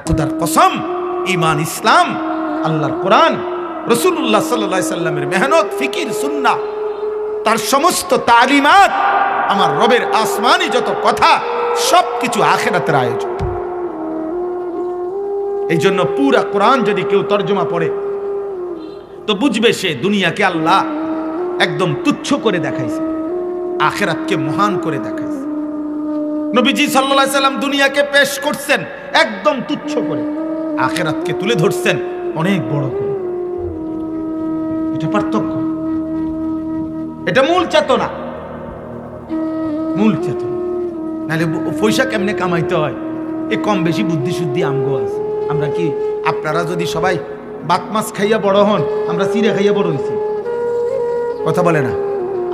খুদার কসম, ঈমান, ইসলাম, আল্লাহর কোরআন, রাসূলুল্লাহ সাল্লাল্লাহু আলাইহি সাল্লামের মেহনত, ফিকির, সুন্নাহ, তার সমস্ত তালিমাত, আমার রবের আসমানি যত কথা, সবকিছু আখিরাতের আয়োজন। এই জন্য পুরা কোরআন যদি কেউ তর্জমা পড়ে তো বুঝবে সে দুনিয়াকে আল্লাহ একদম তুচ্ছ করে দেখাইছে, আখিরাতকে মহান করে দেখাইছে। নবীজি সাল্লাল্লাহু আলাইহি সাল্লাম দুনিয়াকে পেশ করছেন একদম তুচ্ছ করে, আখিরাতকে তুলে ধরছেন অনেক বড় করে। এটা পার্থক্য, এটা মূল চেতনা, মূল চেতনা। নাহলে পয়সা কেমনে কামাইতে হয় এ কম বেশি বুদ্ধি শুদ্ধি আমগো আছে। আমরা কি, আপনারা যদি সবাই বাত মাছ খাইয়া বড় হন, আমরা চিড়ে খাইয়া বড় হইছি, কথা বলে না?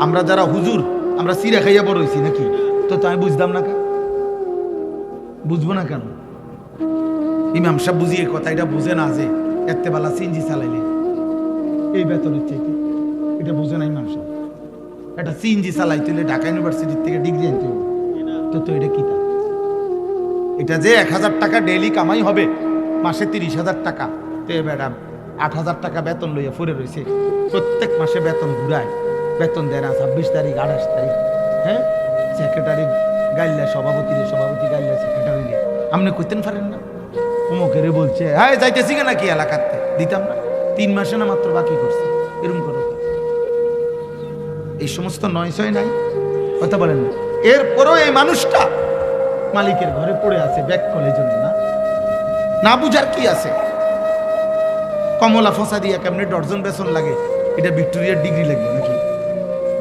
আমরা যারা হুজুর, আমরা চিড়ে খাইয়া বড় হইছি নাকি? তো আমি বুঝতাম না, বুঝবো না কেন? ইমাম সাহেব বুঝিয়ে কথা, এটা বুঝে না যে এতে বেলা সিএনজি চালাইলে এই বেতনের চাইতে, এটা বুঝে না ইমাম সাহেব। এটা সিএনজি চালাইতে হলে ঢাকা ইউনিভার্সিটির থেকে ডিগ্রি আনতে হবে, তো এটা কি? এটা যে 1000 টাকা ডেইলি কামাই হবে, মাসে 30,000 টাকা, তো ম্যাডাম 8,000 টাকা বেতন লইয়া ফুরে রয়েছে, প্রত্যেক মাসে বেতন ঘুরায়, বেতন দেয় না 26 তারিখ 28 তারিখ। হ্যাঁ, সেক্রেটারি গাইলে সভাপতি গাইলে সেক্রেটারি, আপনি কইতেন পারেন না? অমুকেরে বলছে হ্যাঁ যাইতেছি কেন কি এলাকাতে, দিতাম না, 3 মাসে না মাত্র বাকি করছে, এরকম করো। এই সমস্ত নয়সয় নাই, কথা বলেন না? এরপরও এই মানুষটা মালিকের ঘরে পড়ে আছে ব্যাক কলের জন্য, না বুঝার কি আছে? কমলা ফসা দিয়া কেমনে ডর্জন বেসন লাগে, এটা ভিক্টোরিয়ার ডিগ্রি লাগবে নাকি?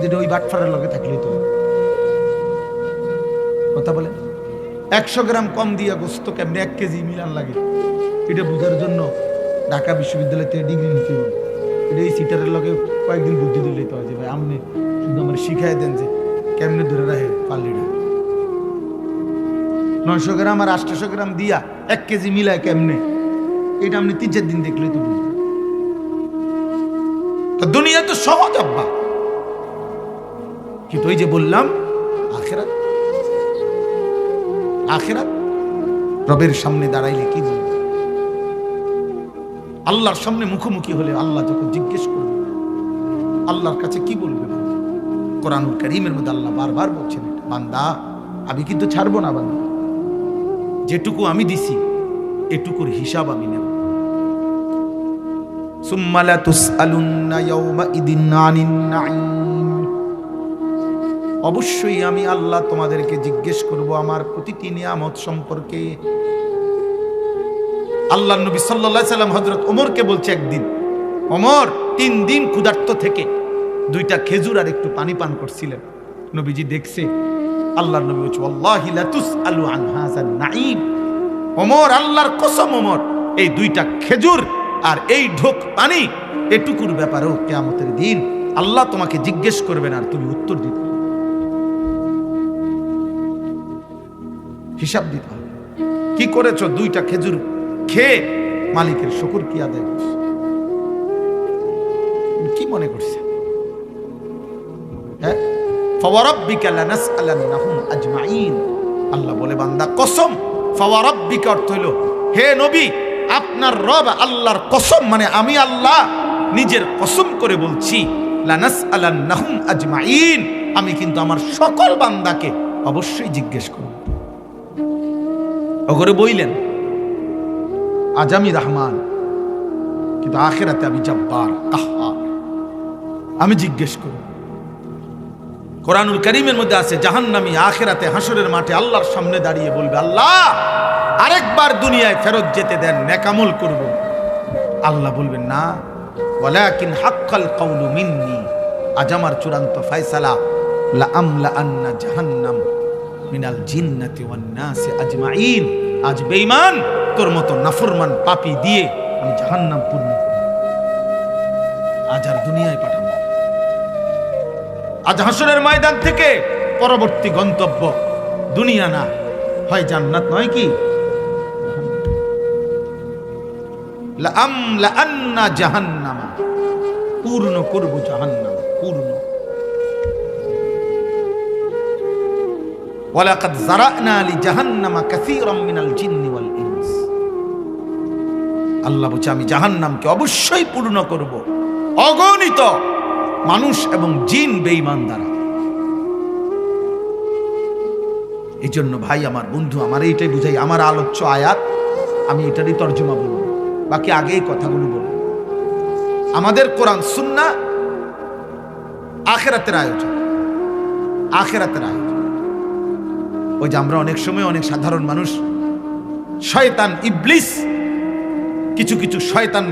যেটা ওই বাটফারের লগে থাকলেই তো, কথা বলে। 100 গ্রাম কম দিয়া গোস্ত কেমনে 1 কেজি মিলান লাগে, এটা বুঝার জন্য ঢাকা বিশ্ববিদ্যালয় থেকে ডিগ্রি নিতে হবে। এটা এই সিটারের লগে কয়েকদিন বুদ্ধি দিলেই তো হয় যে ভাই আপনি শুধু আমার শিখাই দেন যে কেমনে ধরে রাখে পাল্লিটা। 900 গ্রাম আর 800 গ্রাম দিয়া 1 কেজি মিলায় কেমনে, এটা আপনি 3-4 দিন দেখলেই তো বুঝবেন। তো দুনিয়া তো সহজ আব্বা, কিন্তু ওই যে বললাম আখিরাত, আখিরাত রবের সামনে দাঁড়াইলে কি বলবে? আল্লাহর সামনে মুখোমুখি হলে আল্লাহ যখন জিজ্ঞেস করবে আল্লাহর কাছে কি বলবে? কোরআনুল কারীমের মধ্যে আল্লাহ বারবার বলছেন, বান্দা আমি কিন্তু ছাড়বো না, বান্দা যেটুকু আমি দিছি এটুকুর হিসাব আমি নেব। সুম্মা লা তুসআলুন্না ইয়াওমাইদিন আনিন নাঈম, অবশ্যই আমি আল্লাহ তোমাদেরকে জিজ্ঞেস করব আমার প্রতিটি নিয়ামত সম্পর্কে। আল্লাহর নবী সাল্লাল্লাহু আলাইহি সাল্লাম হযরত ওমরকে বলছে একদিন, ওমর 3 দিন ক্ষুধার্ত থেকে 2টা খেজুর আর একটু পানি পান করছিলেন। নবীজি দেখছে, আল্লাহর নবী বলছে ওয়াল্লাহি লা তুসআলু আন হাযান নাঈম, ওমর আল্লাহর কসম ওমর, এই 2টা খেজুর আর এই ঢোক পানি এটুকুর ব্যাপারেও কিয়ামতের দিন আল্লাহ তোমাকে জিজ্ঞেস করবেন আর তুমি উত্তর দিতে হবে, হিসাব দিতে হবে। কি করেছো? 2টা খেজুর খেয়ে মালিকের শুকর কি আদায় করছো? কি মনে করছে? হ্যাঁ, ফাওয়ারাব্বিকা লানাসআলান্নাহুম আজমাইন, আল্লাহ বলে বান্দা কসম, ফাওয়ারাব্বিকা অর্থ হলো হে নবী আপনার রব আল্লাহর কসম, মানে আমি আল্লাহ নিজের কসম করে বলছি, লানাসআলান্নাহুম আজমাইন, আমি কিন্তু আমার সকল বান্দাকে অবশ্যই জিজ্ঞেস করব। ওগরে বইলেন আজ আমি রহমান, কিন্তু আখিরাতে আমি জব্বার কাহ্হার, আমি জিজ্ঞেস করব। কোরআনুল কারীমের মধ্যে আছে জাহান্নামী আখিরাতে হাসরের মাঠে আল্লাহর সামনে দাঁড়িয়ে বলবে, আল্লাহ আরেকবার দুনিয়ায় ফেরত যেতে দেন, নেকামল করব। আল্লাহ বলবেন না, ওয়ালাকিন হাক্কাল কাউলু মিন্নি, আজ আমার চূড়ান্ত ফয়সালা, লা আমলা আন্না জাহান্নাম মিনাল জিন্নাতি ওয়ান নাসি আজমাইন, আজ বেঈমান তোর মতো নাফরমান পাপী দিয়ে আমি জাহান্নাম পূর্ণ করব, আজ আর দুনিয়ায় পাঠাবো। আজ হাসরের ময়দান থেকে পরবর্তী গন্তব্য দুনিয়া না, হয় জান্নাত নয় কি লা আমলা আন্না জাহান্নাম, পূর্ণ করব জাহান্নাম, পূর্ণ। ওয়ালাকাদ যারানা লি জাহান্নামা কাসীরাম মিনাল জিন্নি ওয়াল ইনস, আল্লাহ বলছে আমি জাহান্নামকে অবশ্যই পূর্ণ করব অগণিত মানুষ এবং জিন বেঈমান দ্বারা। এই জন্য ভাই আমার বন্ধু, আমার এইটাই বুঝাই, আমার আলোচ্য আয়াত আমি এটারই তর্জমা বলবো, বাকি আগেই কথাগুলো বলবো। আমাদের কোরআন সুন্নাহ আখিরাতের আয়োজন, আখিরাতের আয়োজন। ওই যে আমরা অনেক সময় অনেক সাধারণ মানুষ, শয়তান ইবলিস কিছু কিছু শয়তান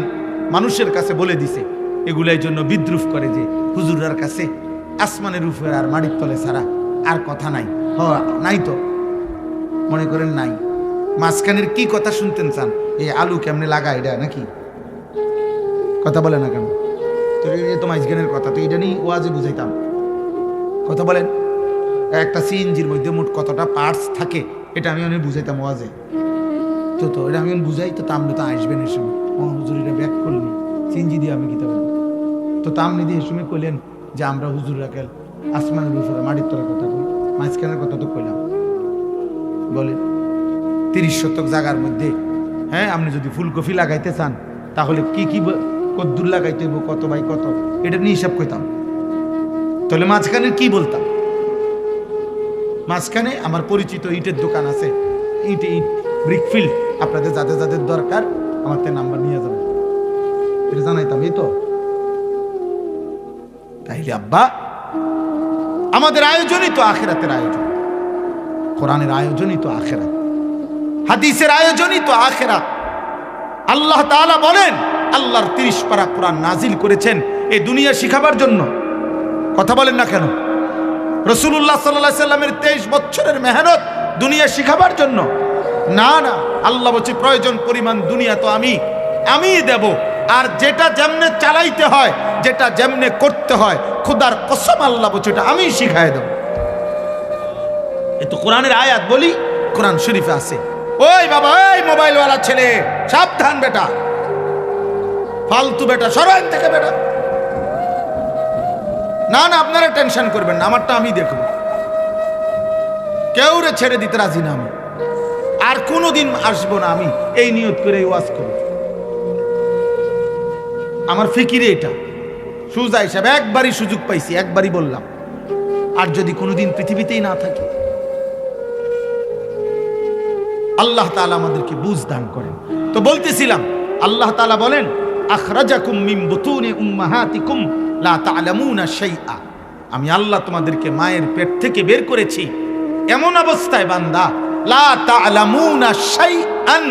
মানুষের কাছে বলে দিছে, এগুলো এই জন্য বিদ্রুপ করে যে হুজুরের কাছে আসমানের উপরে আর মাটির তলে ছাড়া আর কথা নাই। নাই তো মনে করেন নাই, মাঝখানের কি কথা শুনতেন চান? এই আলু কেমনে লাগা এটা নাকি কথা বলে না কেন? তো এই তো মাঝখানের কথা, তো এটা নিয়ে ওয়াজে বুঝাইতাম। কথা বলেন, একটা সিএনজির মধ্যে মোট কতটা পার্টস থাকে এটা আমি অনেক বুঝাইতাম ওয়াজে। তো এটা আমি বুঝাই, তো তামনে তো আসবেন এর সময় হুজুরিরা ব্যাক করলি সিএনজি দিয়ে আমি কিতাব তো তামনি দিয়ে সময় কইলেন যে আমরা হুজুররা কেল আসমানের উপরে মাটির তলার কথা কই, মাঝখানের কথা তো কইলাম। বলেন 30 শতক জায়গার মধ্যে, হ্যাঁ, আপনি যদি ফুলকপি লাগাইতে চান তাহলে কি কি কদ্দুর লাগাইতে হইব, কত বাই কত, এটা নিয়ে হিসাব কইতাম। তাহলে মাঝখানে কি বলতাম? মাঝখানে আমার পরিচিত ইটের দোকান আছে, ইট ব্রিকফিল্ড, আপনাদের যাদের যাদের দরকার আমার তে নাম্বার নিয়ে যাবেন, এটা জানাইতাম। এই তো তাইলে আব্বা আমাদের আয়োজনই তো আখিরাতের আয়োজন, কোরআনের আয়োজনই তো আখিরাত, হাদিসের আয়োজনই তো আখিরাত। আল্লাহ তাআলা বলেন, আল্লাহর 30 পারা কোরআন নাজিল করেছেন এই দুনিয়া শিখাবার জন্য। কথা বলেন না কেন? রাসূলুল্লাহ সাল্লাল্লাহু আলাইহি সাল্লামের 23 বছরের মেহনত দুনিয়া শিখাবার জন্য না। না, আল্লাহ বলছে প্রয়োজন পরিমাণ দুনিয়া তো আমি দেব, আর যেটা যেমনে চালাইতে হয়, যেটা যেমনে করতে হয়, খোদার কসম আল্লাহ বলছে এটা আমি শিখাই দেব। এ তো কোরআনের আয়াত, বলি কোরআন শরীফে আছে। ওই বাবা, ওই মোবাইলওয়ালা ছেলে, সাবধান বেটা, ফালতু বেটা, সরাই থেকে বেটা। না না, আপনারা টেনশন করবেন না, আমারটা আমি দেখব, কেউ রে ছেড়ে দিতে রাজি না আমি, আর কোনোদিন আসবো না আমি এই নিয়ত করে ওয়াজ করব। আমার ফিকিরে এটা সুজা হিসাবে একবারই সুযোগ পাইছি, একবারই বললাম, আর যদি কোনোদিন পৃথিবীতেই না থাকি, আল্লাহ তাআলা আমাদেরকে বুঝ দান করেন। তো বলতেছিলাম, আল্লাহ তাআলা বলেন, আখরাজাকুম মিন বুতুনি উম্মাহাতিকুম লা তা'লামুনা শাইআ, আমি আল্লাহ তোমাদেরকে মায়ের পেট থেকে বের করেছি এমন অবস্থায় বান্দা, লা তা'লামুনা শাইআন,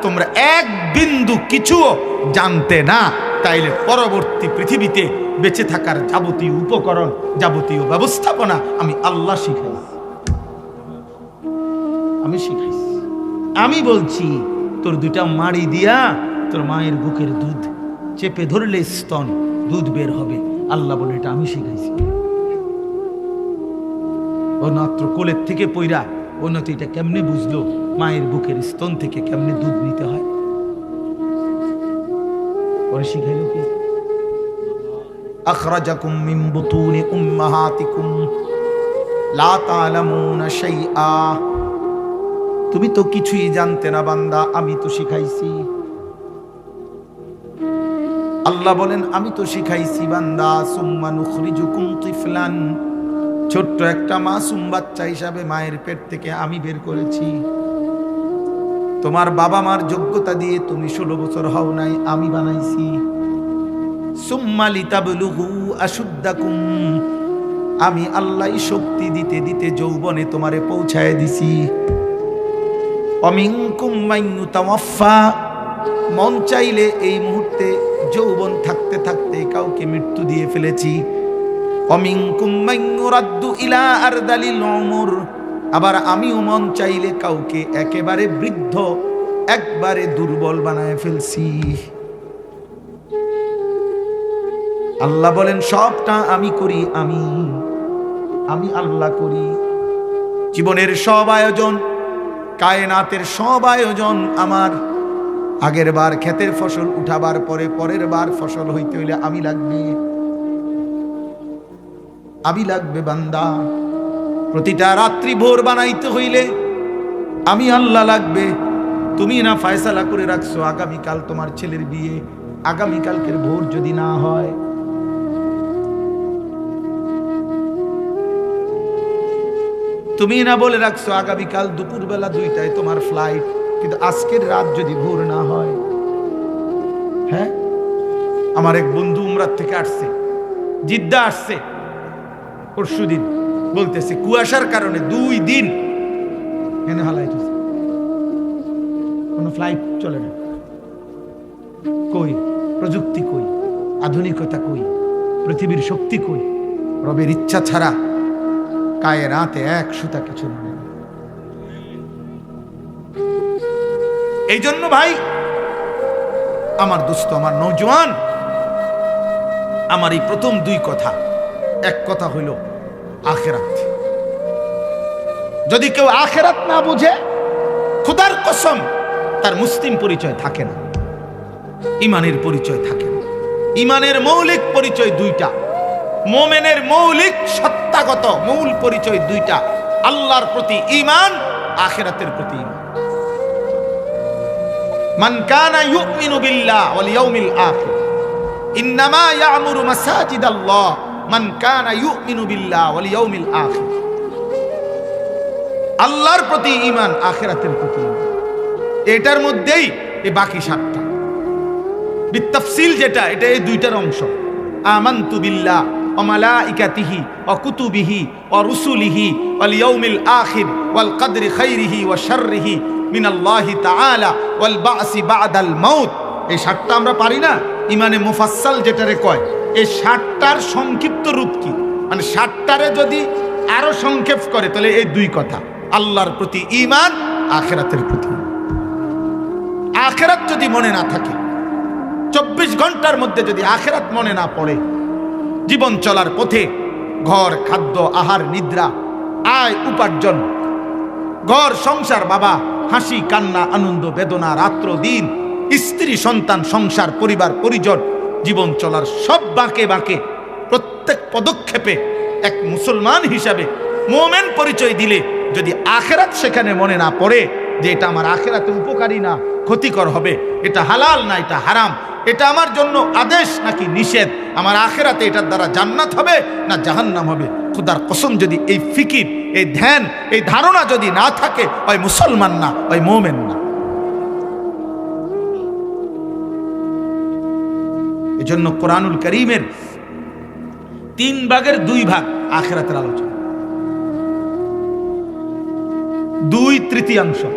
তোমরা এক বিন্দু কিছুও জানতে না। তাইলে পরবর্তী পৃথিবীতে বেঁচে থাকার যাবতীয় উপকরণ, যাবতীয় ব্যবস্থাপনা আমি আল্লাহ শিখাইছি, আমি শিখাইছি। আমি বলছি, তোর দুটা মাড়ি দিয়া তোর মায়ের বুকের দুধ চেপে ধরলে স্তন দুধ বের হবে, আল্লাহ বলে এটা আমি শিখাইছি। ও মাত্র কোলের থেকে পইরা ও না, তো এটা কেমনে বুঝলো মায়ের বুকের স্তন থেকে কেমনে দুধ নিতে হয়? পরে শিখাইলো কি? আখরাজাকুম মিন বুতুনি উম্মাহাতিকুম লা তা'লামুনা শাইআ, তুমি তো কিছুই জানতে না বান্দা, আমি তো শিখাইছি। আল্লাহ বলেন, আমি তো শিখাইছি বান্দা। সুম্মা নুখরিজুকুম তিফলান, ছোট্ট একটা মাসুম বাচ্চা হিসাবে মায়ের পেট থেকে আমি বের করেছি। তোমার বাবা মার যোগ্যতা দিয়ে তুমি 16 বছর হও নাই, আমি বানাইছি। সুম্মা লিতাবলুগু আশুদ্দাকুম, আমি আল্লাহ শক্তি দিতে দিতে যৌবনে তোমারে পৌঁছায় দিছি। অমিনকুম মান ইউতাওয়াফা, মন চাইলে এই মুহূর্তে যৌবন থাকতে থাকতে কাউকে মৃত্যু দিয়ে ফেলেছি। অমিনকুম মান ইউরাদ্দু ইলা আরদালিল উমর, আবার আমিও মন চাইলে কাউকে একেবারে বৃদ্ধ, একবারে দুর্বল বানায় ফেলছি। আল্লাহ বলেন, সবটা আমি করি, আমি আল্লাহ করি। জীবনের সব আয়োজন, কায়নাতের সব আয়োজন আমার। আগের বার ক্ষেতের ফসল উঠাবার পরে পরের বার ফসল হইতে হইলে আমি লাগবে বান্দা। প্রতিটা রাত্রি ভোর বানাইতে হইলে আমি আল্লাহ লাগবে। তুমি না ফয়সালা করে রাখছো আগামীকাল তোমার ছেলের বিয়ে, আগামীকালকের ভোর যদি না হয়, তুমি না বলে রাখছো আগামীকাল দুপুরবেলা 2টায় তোমার ফ্লাইট, কিন্তু আজকের রাত যদি ভোর না হয়। হ্যাঁ, আমার এক বন্ধু উমরাত থেকে আসছে, জিদ্দা আসছে পরশুদিন, বলতেছে কুয়াশার কারণে 2 দিন এনে হালাইতেছে, কোনো ফ্লাইট চলে না। কই প্রযুক্তি, কই আধুনিকতা, কই পৃথিবীর শক্তি, কই রবের ইচ্ছা ছাড়া কায়নাতে এক সুতা কিছু নয়। এই জন্য ভাই আমার দোস্ত, আমার নওজোয়ান, আমার এই প্রথম 2 কথা, এক কথা হইল আখিরাত। যদি কেউ আখিরাত না বুঝে, খোদার কসম তার মুসলিম পরিচয় থাকে না, ইমানের পরিচয় থাকে না। ইমানের মৌলিক পরিচয় 2টা, মোমেনের মৌলিক সত্তাগত মূল পরিচয় 2টা, আল্লাহর প্রতি ঈমান, আখিরাতের প্রতি ঈমান। মান কানা ইউমিনু বিল্লাহ ওয়াল ইয়াউমিল আখির ইন্নামা ইয়ামুরু মাসাজিদাল্লাহ মান কানা ইউমিনু বিল্লাহ ওয়াল ইয়াউমিল আখির। আল্লাহর প্রতি ঈমান, আখিরাতের প্রতি ঈমান, এটার মধ্যেই এই বাকি 7টা বিতাফসিল, যেটা এটা এই 2টার অংশ। আমানতু বিল্লাহ ওয়া মালাইকাতিহি ওয়া কুতুবিহি ওয়া রুসুলিহি ওয়াল ইয়াউমিল আখির ওয়াল কদরি খাইরিহি ওয়া শাররিহি মিনাল্লাহি তাআলা ওয়াল বা'সি বা'দাল মাউত। এই 7টা আমরা পারি না, ইমানে মুফাসসাল যেটারে কয়। এই 7টার সংক্ষিপ্ত রূপ কি, মানে 7টারে যদি আরো সংক্ষেপ করে তাহলে এই 2 কথা, আল্লাহর প্রতি ঈমান, আখিরাতের প্রতি। আখিরাত যদি মনে না থাকে, 24 ঘন্টার মধ্যে যদি আখিরাত মনে না পড়ে, জীবন চলার পথে ঘর, খাদ্য, আহার, নিদ্রা, আয়, উপার্জন, ঘর, সংসার, বাবা, হাসি, কান্না, আনন্দ, বেদনা, রাত্র দিন, স্ত্রী, সন্তান, সংসার, পরিবার, পরিজন, জীবন চলার সব বাঁকে বাঁকে প্রত্যেক পদক্ষেপে এক মুসলমান হিসাবে মুমিন পরিচয় দিলে যদি আখিরাত সেখানে মনে না পড়ে, যে এটা আমার আখিরাতে উপকারী না ক্ষতিকর হবে, এটা হালাল না এটা হারাম, এটা আমার জন্য আদেশ নাকি নিষেধ, আমার আখিরাতে এটার দ্বারা জান্নাত হবে না জাহান্নাম হবে, খোদার কসম যদি এই ফিকির, এই ধ্যান, এই ধারণা যদি না থাকে, ওই মুসলমান না, ওই মুমিন না। এজন্য কোরআনুল কারীমের 3 ভাগের 2 ভাগ আখিরাতের আলোচনা, 2/3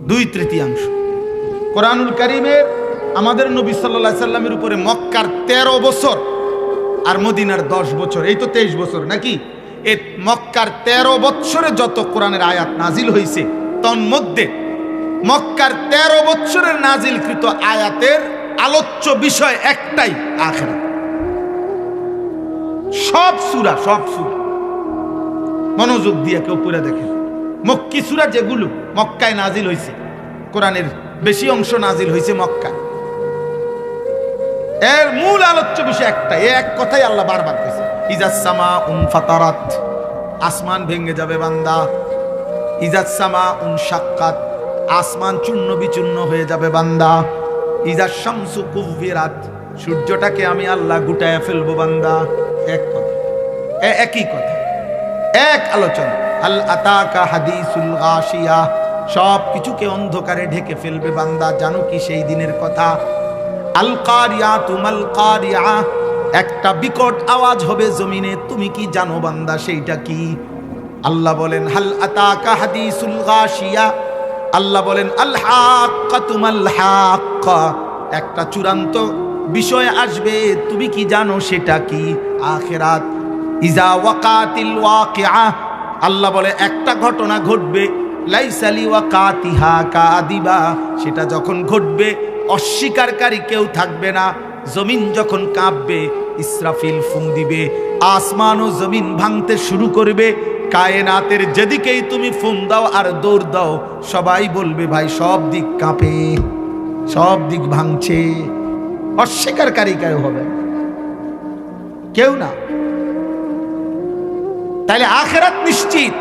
2/3 কোরআনুল কারীমের আমাদের নবী সাল্লাল্লাহু আলাইহি সাল্লামের উপরে মক্কার 13 বছর আর মদিনার 10 বছর, এই তো 23 বছর নাকি? এই মক্কার 13 বছরে যত কোরআনের আয়াত নাজিল হয়েছে, তন্মধ্যে মক্কার 13 বছরের নাজিলকৃত আয়াতের আলোচ্য বিষয় একটাই, আখিরাত। সব সূরা মনোযোগ দিয়ে কেউ পড়ে দেখেন, মক্কি সূরা যেগুলো মক্কায় নাজিল হয়েছে, কোরআনের বেশি অংশ নাজিল হয়েছে মক্কায়, এর মূল আলোচ্য বিষয় একটাই, এক কথাই আল্লাহ বারবার কইছে, ইজাস সামাউন ফাতারাত, আসমান ভেঙে যাবে বান্দা, ইজাস সামাউন শাক্কাত, আসমান চূর্ণ বিচূর্ণ হয়ে যাবে বান্দা, ইজাস শামসু কুব্বিরাত, সূর্যটাকে আমি আল্লাহ গুটায় ফেলবো বান্দা। এক কথা, একই কথা, এক আলোচনা। হাল আতাকা হাদিসুল গাশিয়া, সব কিছুকে অন্ধকারে ঢেকে ফেলবে বান্দা, জানো কি সেই দিনের কথা? আল কারিয়াতু মাল কারিয়া, একটা বিকট আওয়াজ হবে জমিনে, তুমি কি জানো বান্দা সেইটা কি? আল্লাহ বলেন হাল আতাকা হাদিসুল গাশিয়া, আল্লাহ বলেন আল হাক্কাতু মাল হাক্কা, একটা চূড়ান্ত বিষয় আসবে, তুমি কি জানো সেটা কি? আখিরাত। ইজা ওয়াকাতিল ওয়াকিআ, আল্লাহ বলে একটা ঘটনা ঘটবে, লাইসা লিওয়াকাতিহা কাদিবা, সেটা যখন ঘটবে অস্বীকারী কেউ থাকবে না, জমিন যখন কাঁপবে, ইসরাফিল ফুঁ দিবে, আসমান ও জমিন ভাঙতে শুরু করবে, কায়নাতের যেদিকেই তুমি ফুঁ দাও আর দৌড় দাও, সবাই বলবে ভাই সব দিক কাঁপে, সব দিক ভাঙছে, অস্বীকারী কেউ হবে কেউ না। তাইলে আখিরাত নিশ্চিত।